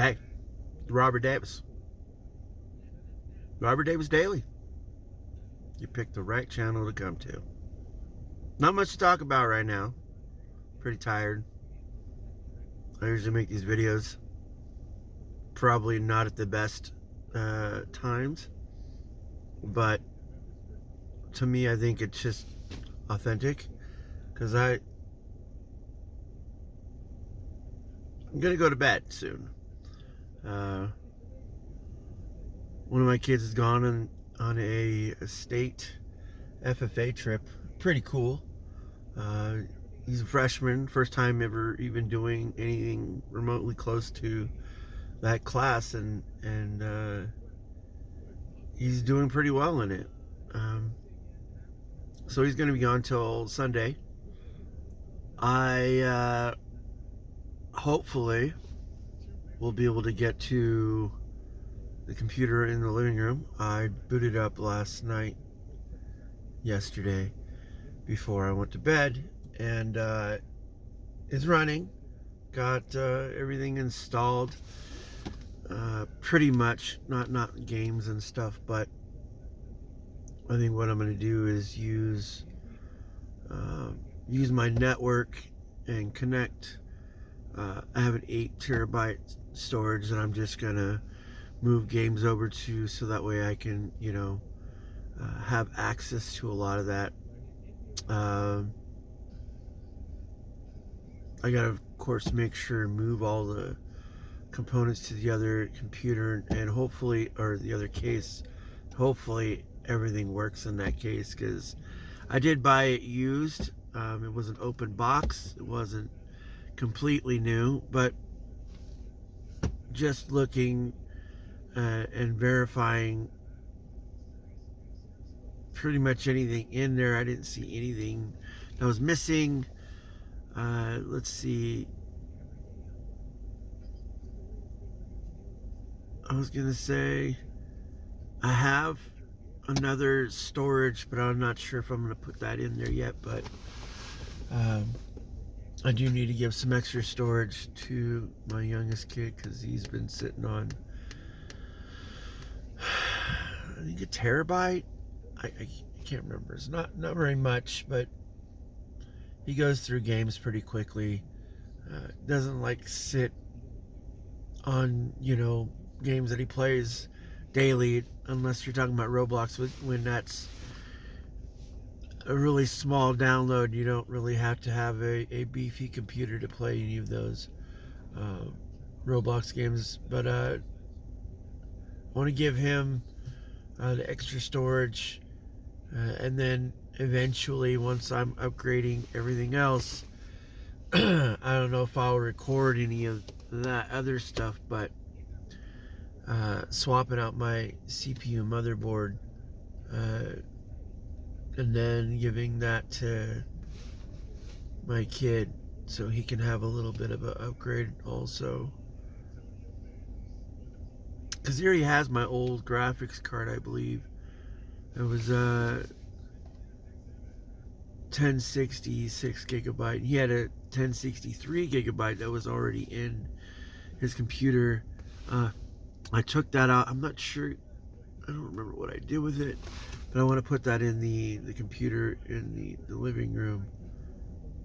Hey, Robert Davis. Robert Davis Daily. You picked the right channel to come to. Not much to talk about right now. Pretty tired. I usually make these videos probably not at the best times, but to me, I think it's just authentic because I'm gonna go to bed soon. One of my kids has gone on a state FFA trip. Pretty cool. He's a freshman, first time ever even doing anything remotely close to that class, and he's doing pretty well in it. So he's going to be gone till Sunday. I hopefully will be able to get to the computer in the living room. I booted up yesterday, before I went to bed, and it's running. Got everything installed, pretty much. Not games and stuff, but I think what I'm going to do is use my network and connect. I have an 8 terabyte storage that I'm just going to move games over to, so that way I can, have access to a lot of that. I gotta, of course, make sure and move all the components to the other computer, and hopefully, or the other case, hopefully everything works in that case, because I did buy it used. It was an open box. It wasn't completely new, but just looking and verifying pretty much anything in there, I didn't see anything that was missing. Let's see. I was gonna say I have another storage, but I'm not sure if I'm gonna put that in there yet. But I do need to give some extra storage to my youngest kid, because he's been sitting on, I think, a terabyte. I can't remember. It's not very much, but he goes through games pretty quickly. Doesn't like sit on, games that he plays daily, unless you're talking about Roblox, when that's a really small download. You don't really have to have a beefy computer to play any of those Roblox games. But I want to give him the extra storage, and then eventually, once I'm upgrading everything else, I don't know if I'll record any of that other stuff, but swapping out my CPU motherboard, and then giving that to my kid so he can have a little bit of an upgrade also. Because he already has my old graphics card, I believe. It was 1066 gigabyte. He had a 1063 gigabyte that was already in his computer. I took that out. I'm not sure. I don't remember what I did with it, but I want to put that in the computer in the living room,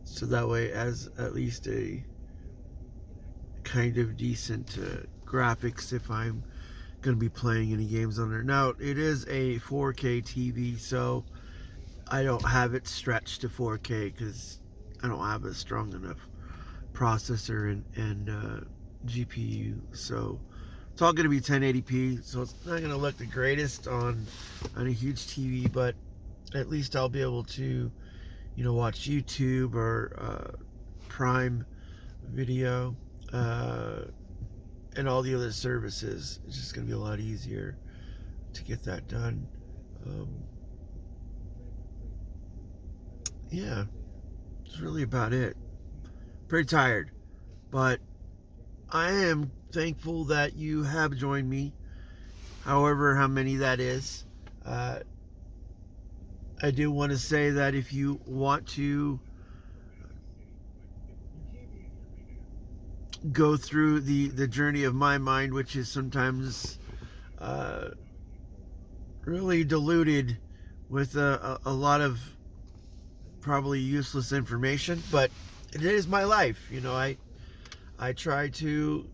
so that way, as at least a kind of decent graphics if I'm going to be playing any games on there. Now, it is a 4K TV, so I don't have it stretched to 4K because I don't have a strong enough processor and GPU. So it's all going to be 1080p, so it's not going to look the greatest on a huge TV, but at least I'll be able to, watch YouTube or Prime Video and all the other services. It's just going to be a lot easier to get that done. Yeah, that's really about it. Pretty tired, but I am thankful that you have joined me, however how many that is. I do want to say that if you want to go through the journey of my mind, which is sometimes really diluted with a lot of probably useless information, but it is my life. You know, I try to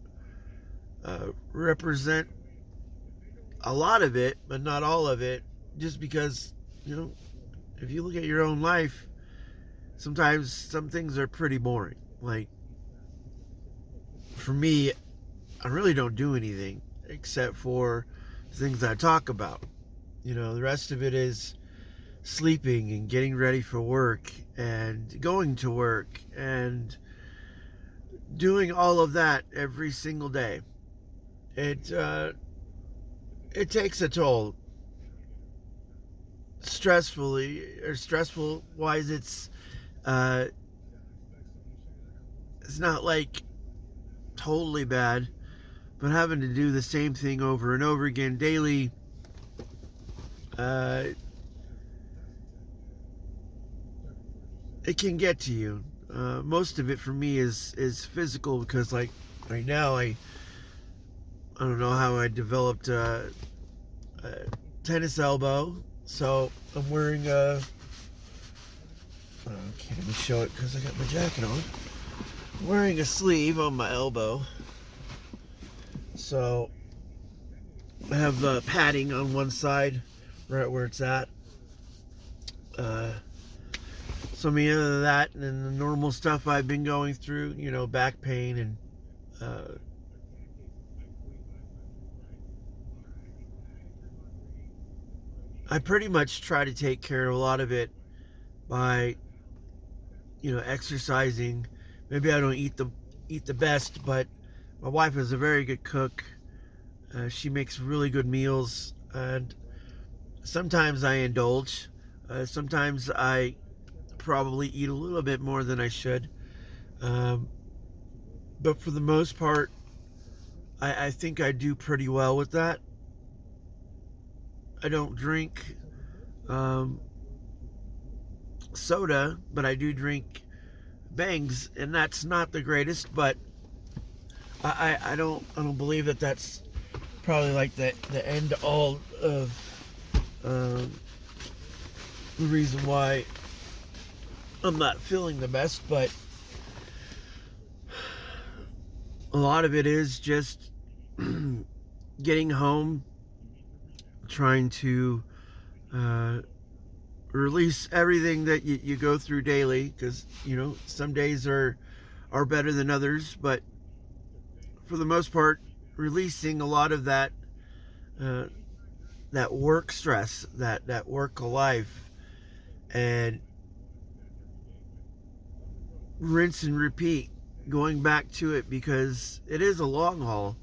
represent a lot of it, but not all of it, just because, you know, if you look at your own life, sometimes some things are pretty boring. Like, for me, I really don't do anything except for things I talk about. You know, the rest of it is sleeping and getting ready for work and going to work and doing all of that every single day. It takes a toll. Stressful wise, it's not like totally bad, but having to do the same thing over and over again daily, it can get to you. Most of it for me is physical, because like right now I don't know how I developed a tennis elbow, so I'm wearing a, okay, let me show it because I got my jacket on. I'm wearing a sleeve on my elbow, so I have padding on one side right where it's at. So I mean, other than that, and then the normal stuff I've been going through, you know, back pain and I pretty much try to take care of a lot of it by, you know, exercising. Maybe I don't eat the best, but my wife is a very good cook. She makes really good meals, and sometimes I indulge. Sometimes I probably eat a little bit more than I should. But for the most part, I think I do pretty well with that. I don't drink soda, but I do drink Bangs, and that's not the greatest, but I don't believe that that's probably like the end all of the reason why I'm not feeling the best. But a lot of it is just getting home, trying to release everything that you go through daily, because, you know, some days are better than others, but for the most part, releasing a lot of that that work stress, that work life, and rinse and repeat, going back to it, because it is a long haul.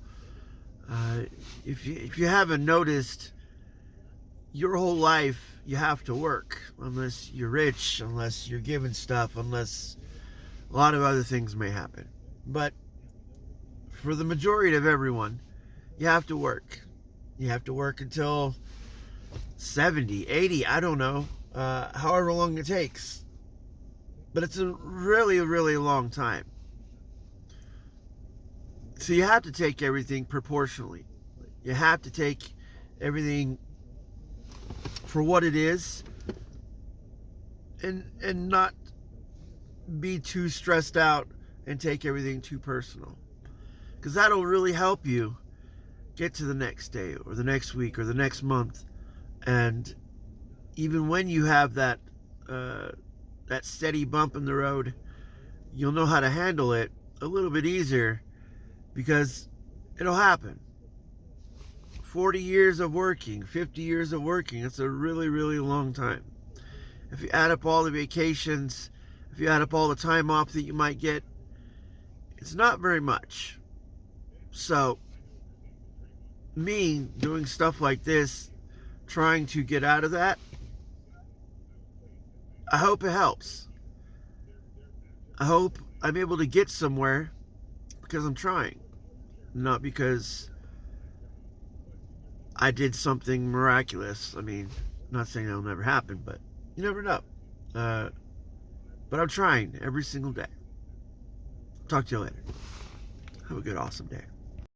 If you haven't noticed, your whole life you have to work, unless you're rich, unless you're given stuff, unless a lot of other things may happen. But for the majority of everyone, you have to work. You have to work until 70, 80, I don't know, however long it takes. But it's a really, really long time. So you have to take everything proportionally. You have to take everything for what it is, and not be too stressed out and take everything too personal, because that'll really help you get to the next day or the next week or the next month. And even when you have that steady bump in the road, you'll know how to handle it a little bit easier, because it'll happen. 40 years of working, 50 years of working, it's a really, really long time. If you add up all the vacations, if you add up all the time off that you might get, it's not very much. So, me doing stuff like this, trying to get out of that, I hope it helps. I hope I'm able to get somewhere because I'm trying, not because I did something miraculous. I mean, I'm not saying that'll never happen, but you never know. But I'm trying every single day. Talk to you later. Have a good, awesome day.